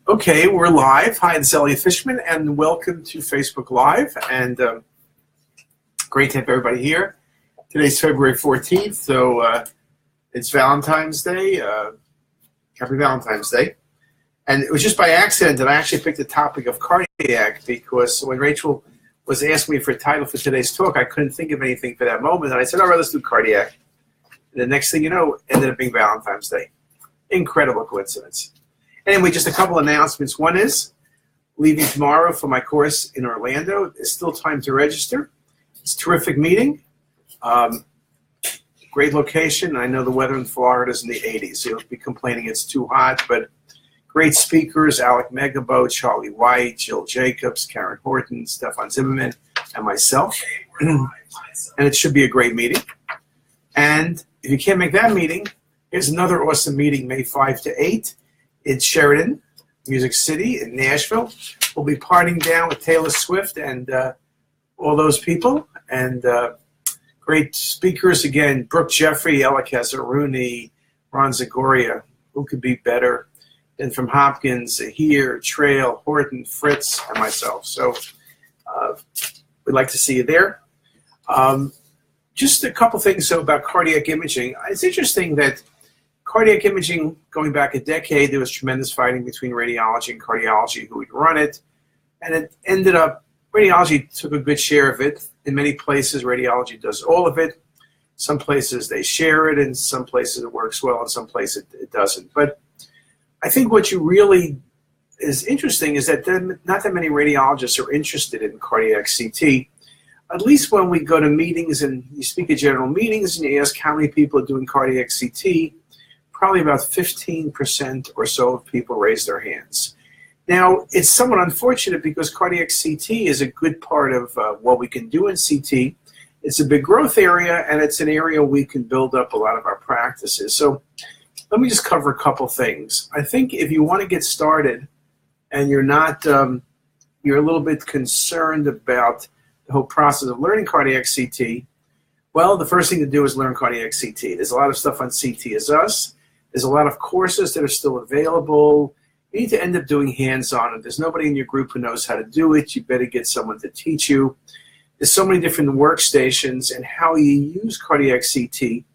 Okay, we're live. Hi, it's Elliot Fishman, and welcome to Facebook Live. And great to have everybody here. Today's February 14th, so it's Valentine's Day. Happy Valentine's Day. And it was just by accident that I actually picked the topic of cardiac, because when Rachel was asking me for a title for today's talk, I couldn't think of anything for that moment. And I said, all right, let's do cardiac. And the next thing you know, it ended up being Valentine's Day. Incredible coincidence. Anyway, just a couple announcements. One is leaving tomorrow for my course in Orlando. There's still time to register. It's a terrific meeting. Great location. I know the weather in Florida is in the 80s, so you'll be complaining it's too hot, but great speakers: Alec Megabo, Charlie White, Jill Jacobs, Karen Horton, Stefan Zimmerman, and myself. And it should be a great meeting. And if you can't make that meeting, here's another awesome meeting, May 5 to 8. In Sheridan, Music City, in Nashville. We'll be partying down with Taylor Swift and all those people. And great speakers again: Brooke Jeffrey, Ella Casaruni, Ron Zagoria. Who could be better than from Hopkins, Here, Trail, Horton, Fritz, and myself? So we'd like to see you there. Just a couple things about cardiac imaging. It's interesting that cardiac imaging, going back a decade, there was tremendous fighting between radiology and cardiology who would run it. And it ended up, radiology took a good share of it. In many places, radiology does all of it. Some places they share it, and some places it works well, and some places it doesn't. But I think what you really is interesting is that not that many radiologists are interested in cardiac CT. At least when we go to meetings and you speak at general meetings and you ask how many people are doing cardiac CT, probably about 15% or so of people raise their hands. Now, it's somewhat unfortunate because cardiac CT is a good part of what we can do in CT. It's a big growth area, and it's an area we can build up a lot of our practices. So let me just cover a couple things. I think if you want to get started and you're not, you're a little bit concerned about the whole process of learning cardiac CT, well, the first thing to do is learn cardiac CT. There's a lot of stuff on CTisus. There's a lot of courses that are still available. You need to end up doing hands-on. If there's nobody in your group who knows how to do it, you better get someone to teach you. There's so many different workstations, and how you use cardiac CT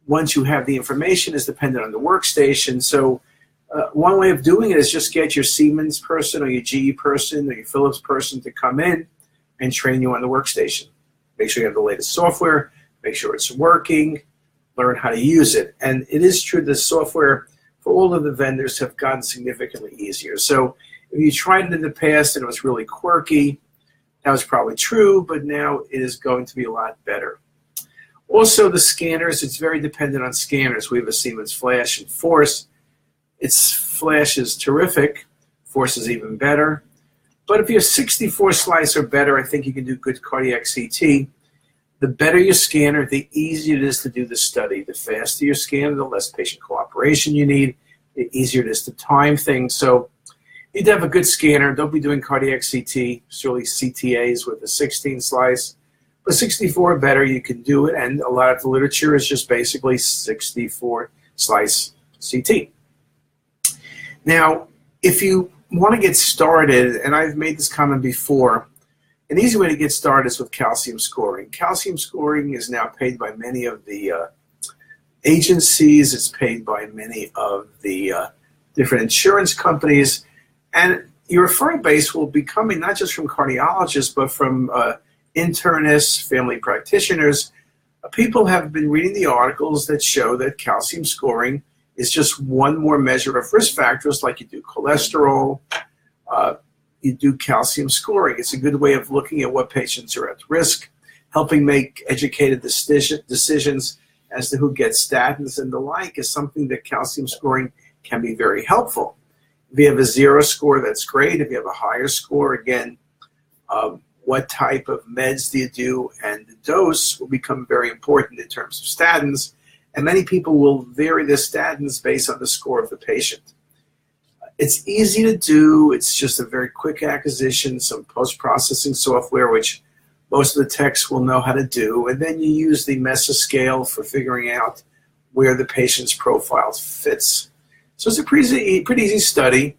once you have the information is dependent on the workstation. So one way of doing it is just get your Siemens person or your GE person or your Philips person to come in and train you on the workstation. Make sure you have the latest software, make sure it's working, learn how to use it. And it is true the software for all of the vendors have gotten significantly easier. So if you tried it in the past and it was really quirky, that was probably true, but now it is going to be a lot better. Also, the scanners, it's very dependent on scanners. We have a Siemens Flash and Force. Its Flash is terrific. Force is even better. But if you have 64 slice or better, I think you can do good cardiac CT. The better your scanner, the easier it is to do the study. The faster your scanner, the less patient cooperation you need, the easier it is to time things. So you need to have a good scanner. Don't be doing cardiac CT, surely CTAs with a 16 slice. But 64 or better, you can do it. And a lot of the literature is just basically 64 slice CT. Now, if you want to get started, and I've made this comment before, an easy way to get started is with calcium scoring. Calcium scoring is now paid by many of the agencies. It's paid by many of the different insurance companies. And your referral base will be coming not just from cardiologists, but from internists, family practitioners. People have been reading the articles that show that calcium scoring is just one more measure of risk factors, like you do cholesterol, you do calcium scoring. It's a good way of looking at what patients are at risk, helping make educated decisions as to who gets statins and the like is something that calcium scoring can be very helpful. If you have a 0 score, that's great. If you have a higher score, again, what type of meds do you do, and the dose will become very important in terms of statins. And many people will vary the statins based on the score of the patient. It's easy to do. It's just a very quick acquisition, some post-processing software, which most of the techs will know how to do. And then you use the MESA scale for figuring out where the patient's profile fits. So it's a pretty easy study.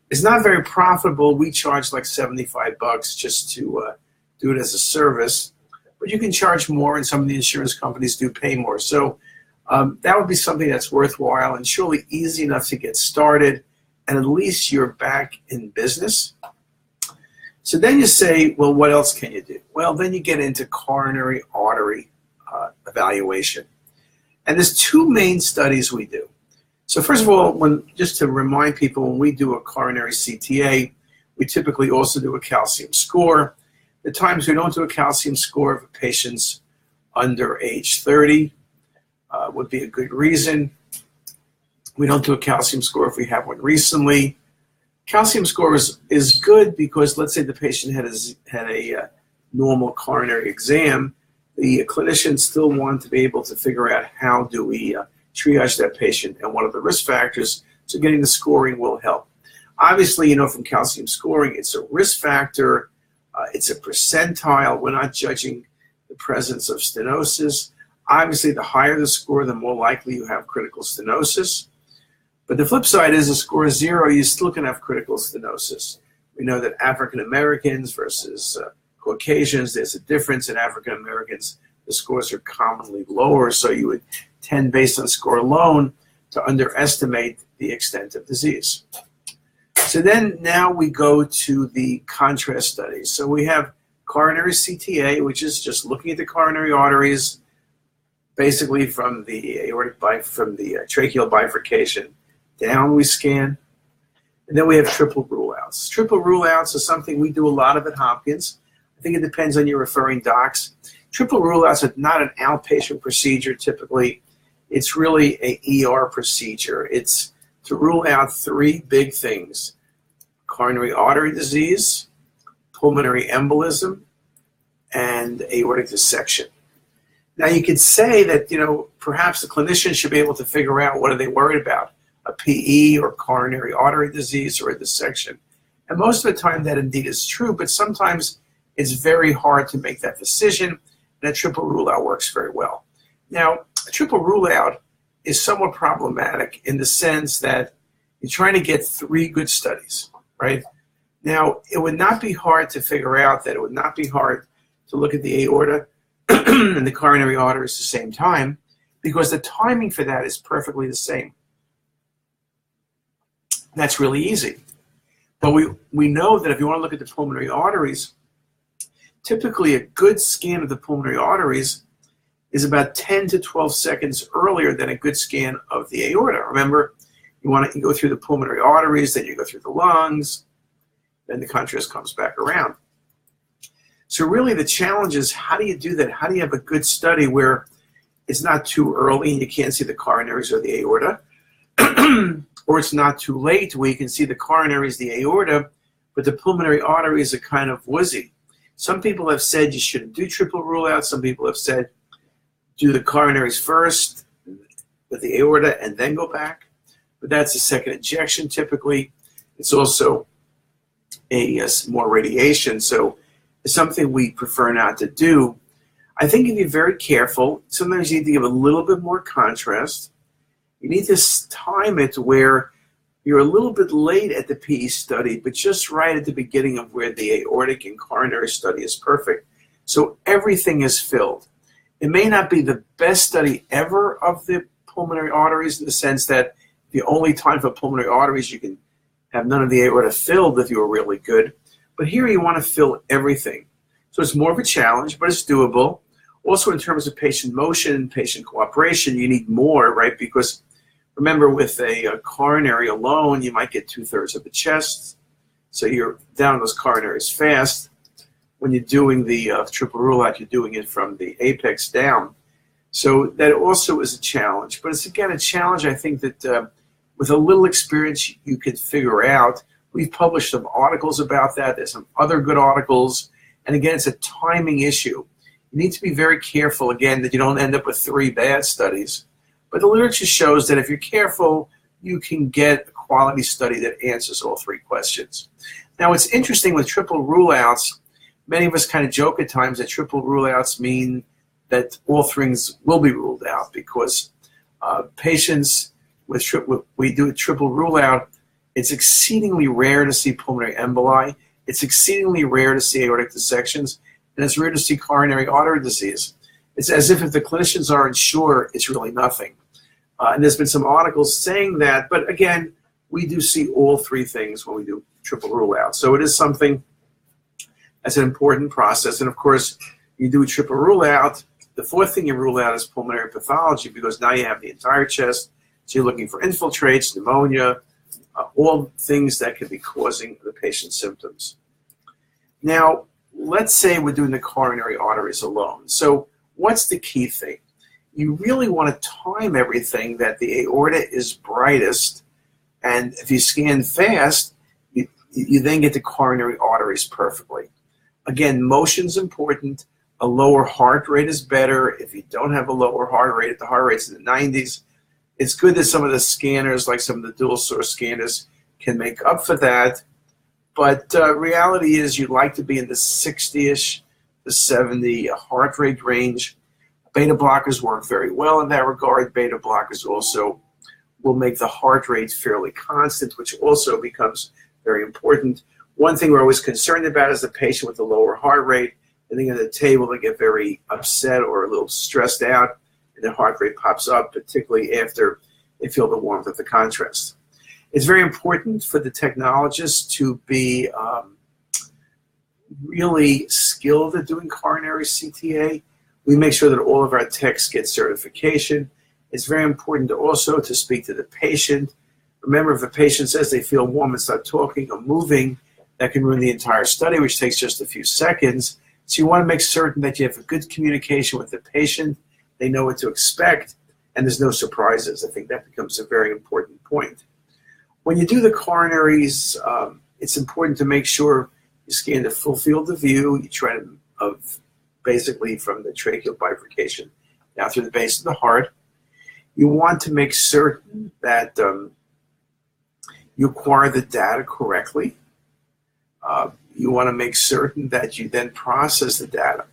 It's not very profitable. We charge like $75 just to do it as a service, but you can charge more, and some of the insurance companies do pay more. So that would be something that's worthwhile and surely easy enough to get started, and at least you're back in business. So then you say, well, what else can you do? Well, then you get into coronary artery evaluation. And there's two main studies we do. So first of all, just to remind people, when we do a coronary CTA, we typically also do a calcium score. The times we don't do a calcium score for patients under age 30 would be a good reason. We don't do a calcium score if we have one recently. Calcium score is good because, let's say the patient had a normal coronary exam, the clinicians still want to be able to figure out how do we triage that patient and what are the risk factors, so getting the scoring will help. Obviously, you know from calcium scoring, it's a risk factor, it's a percentile. We're not judging the presence of stenosis. Obviously, the higher the score, the more likely you have critical stenosis. But the flip side is a score of 0, you still can have critical stenosis. We know that African Americans versus Caucasians, there's a difference. In African Americans, the scores are commonly lower, so you would tend, based on score alone, to underestimate the extent of disease. So then now we go to the contrast studies. So we have coronary CTA, which is just looking at the coronary arteries, basically from the aortic from the tracheal bifurcation down we scan. And then we have triple rule-outs. Triple rule-outs is something we do a lot of at Hopkins. I think it depends on your referring docs. Triple rule-outs are not an outpatient procedure typically. It's really an ER procedure. It's to rule out 3 big things: coronary artery disease, pulmonary embolism, and aortic dissection. Now you could say that, perhaps the clinician should be able to figure out what are they worried about, a PE or coronary artery disease or a dissection. And most of the time that indeed is true, but sometimes it's very hard to make that decision, and a triple rule-out works very well. Now, a triple rule-out is somewhat problematic in the sense that you're trying to get 3 good studies, right? Now, it would not be hard to figure out that it would not be hard to look at the aorta and the coronary arteries at the same time, because the timing for that is perfectly the same. That's really easy. But we know that if you want to look at the pulmonary arteries, typically a good scan of the pulmonary arteries is about 10 to 12 seconds earlier than a good scan of the aorta. Remember, you want to go through the pulmonary arteries, then you go through the lungs, then the contrast comes back around. So really the challenge is, how do you do that? How do you have a good study where it's not too early and you can't see the coronaries or the aorta, or it's not too late where you can see the coronaries, the aorta, but the pulmonary arteries are kind of woozy. Some people have said you shouldn't do triple rule-out. Some people have said do the coronaries first with the aorta and then go back. But that's a second injection typically. It's also more radiation, so it's something we prefer not to do. I think if you're very careful, sometimes you need to give a little bit more contrast. You need to time it where you're a little bit late at the PE study, but just right at the beginning of where the aortic and coronary study is perfect. So everything is filled. It may not be the best study ever of the pulmonary arteries in the sense that the only time for pulmonary arteries you can have none of the aorta filled if you were really good. But here you want to fill everything. So it's more of a challenge, but it's doable. Also in terms of patient motion, patient cooperation, you need more, right? Because remember, with a coronary alone, you might get 2/3 of the chest. So you're down those coronaries fast. When you're doing the triple rule-out, you're doing it from the apex down. So that also is a challenge. But it's, again, a challenge I think that with a little experience you could figure out. We've published some articles about that. There's some other good articles. And again, it's a timing issue. You need to be very careful, again, that you don't end up with 3 bad studies. But the literature shows that if you're careful, you can get a quality study that answers all 3 questions. Now, it's interesting with triple rule-outs. Many of us kind of joke at times that triple rule-outs mean that all things will be ruled out because patients we do a triple rule out, it's exceedingly rare to see pulmonary emboli. It's exceedingly rare to see aortic dissections, and it's rare to see coronary artery disease. It's as if the clinicians aren't sure, it's really nothing. And there's been some articles saying that, but again, we do see all three things when we do triple rule out. So it is something that's an important process. And of course, you do a triple rule out. The fourth thing you rule out is pulmonary pathology, because now you have the entire chest. So you're looking for infiltrates, pneumonia, all things that could be causing the patient's symptoms. Now, let's say we're doing the coronary arteries alone. So what's the key thing? You really want to time everything that the aorta is brightest, and if you scan fast, you then get the coronary arteries perfectly. Again, motion's important. A lower heart rate is better. If you don't have a lower heart rate, if the heart rate's in the 90s, it's good that some of the scanners, like some of the dual source scanners, can make up for that. But reality is you'd like to be in the 60-ish to 70 heart rate range. Beta blockers work very well in that regard. Beta blockers also will make the heart rate fairly constant, which also becomes very important. One thing we're always concerned about is the patient with a lower heart rate. I think at the table they get very upset or a little stressed out, and their heart rate pops up, particularly after they feel the warmth of the contrast. It's very important for the technologists to be really skilled at doing coronary CTA. We make sure that all of our techs get certification. It's very important also to speak to the patient. Remember, if the patient says they feel warm and start talking or moving, that can ruin the entire study, which takes just a few seconds. So you want to make certain that you have a good communication with the patient, they know what to expect, and there's no surprises. I think that becomes a very important point. When you do the coronaries, it's important to make sure you scan the full field of view. You try to, basically from the tracheal bifurcation down through the base of the heart. You want to make certain that you acquire the data correctly. You want to make certain that you then process the data.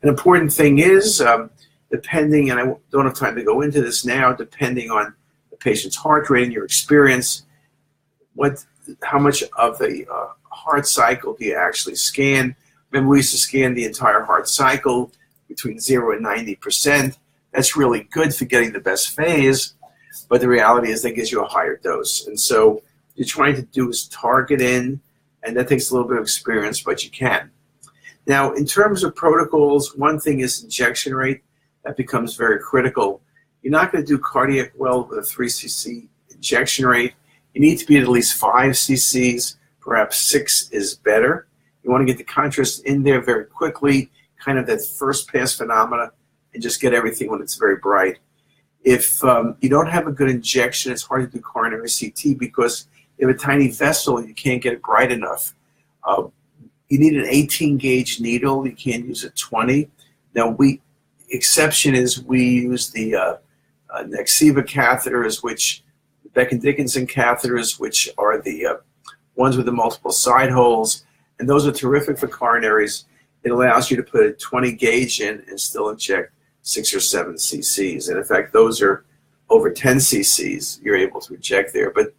An important thing is, depending, and I don't have time to go into this now, depending on the patient's heart rate and your experience, how much of the heart cycle do you actually scan? Remember, we used to scan the entire heart cycle between 0 and 90%. That's really good for getting the best phase, but the reality is that gives you a higher dose. And so what you're trying to do is target in, and that takes a little bit of experience, but you can. Now, in terms of protocols, one thing is injection rate. That becomes very critical. You're not going to do cardiac well with a 3 cc injection rate. You need to be at least 5 cc's, perhaps 6 is better. You want to get the contrast in there very quickly, kind of that first pass phenomena, and just get everything when it's very bright. If you don't have a good injection, it's hard to do coronary CT because you have a tiny vessel and you can't get it bright enough. You need an 18 gauge needle. You can't use a 20. Now, exception is we use the Nexiva catheters, which Becton Dickinson catheters, which are the ones with the multiple side holes, and those are terrific for coronaries. It allows you to put a 20 gauge in and still inject 6 or 7 cc's. And in fact, those are over 10 cc's you're able to inject there. But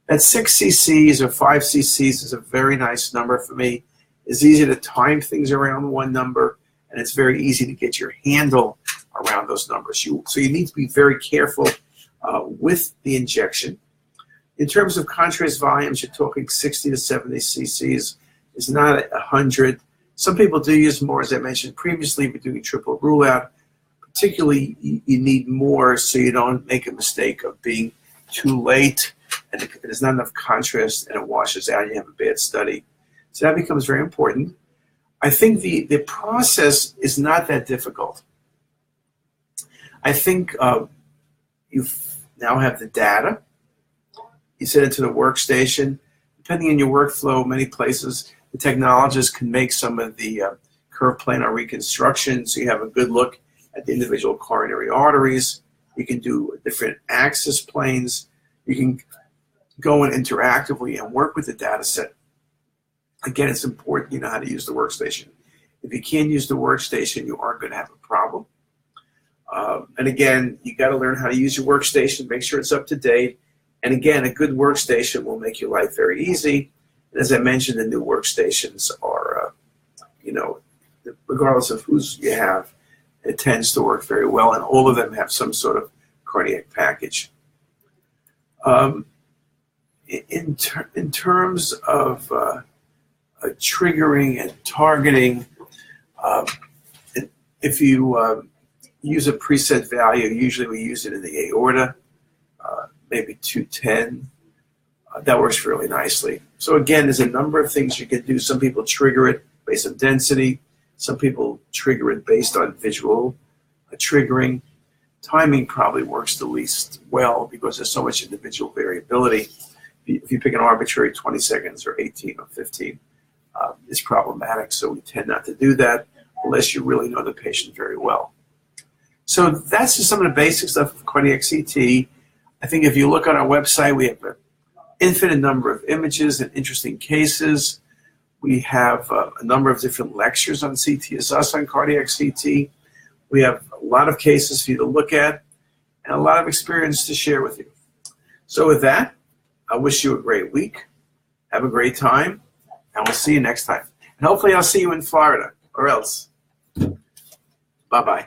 at 6 cc's or 5 cc's is a very nice number for me. It's easy to time things around one number, and it's very easy to get your handle around those numbers. So you need to be very careful with the injection. In terms of contrast volumes, you're talking 60 to 70 cc's. It's not 100. Some people do use more, as I mentioned previously. We're doing triple rule out. Particularly, you need more so you don't make a mistake of being too late and there's not enough contrast and it washes out and you have a bad study. So that becomes very important. I think the process is not that difficult. I think you now have the data. You set it to the workstation. Depending on your workflow, many places, the technologists can make some of the curve planar reconstruction so you have a good look at the individual coronary arteries. You can do different axis planes. You can go in interactively and work with the data set. Again, it's important you know how to use the workstation. If you can't use the workstation, you are going to have a problem. And again, you got to learn how to use your workstation, make sure it's up to date. And again, a good workstation will make your life very easy. And as I mentioned, the new workstations are, regardless of whose you have, it tends to work very well. And all of them have some sort of cardiac package. In terms of triggering and targeting, if you use a preset value, usually we use it in the aorta, maybe 210. That works really nicely. So again, there's a number of things you can do. Some people trigger it based on density. Some people trigger it based on visual triggering. Timing probably works the least well because there's so much individual variability. If you pick an arbitrary 20 seconds or 18 or 15, it's problematic. So we tend not to do that unless you really know the patient very well. So that's just some of the basic stuff of cardiac CT. I think if you look on our website, we have an infinite number of images and interesting cases. We have a number of different lectures on CTisus on cardiac CT. We have a lot of cases for you to look at and a lot of experience to share with you. So with that, I wish you a great week. Have a great time, and we'll see you next time. And hopefully I'll see you in Florida, or else. Bye-bye.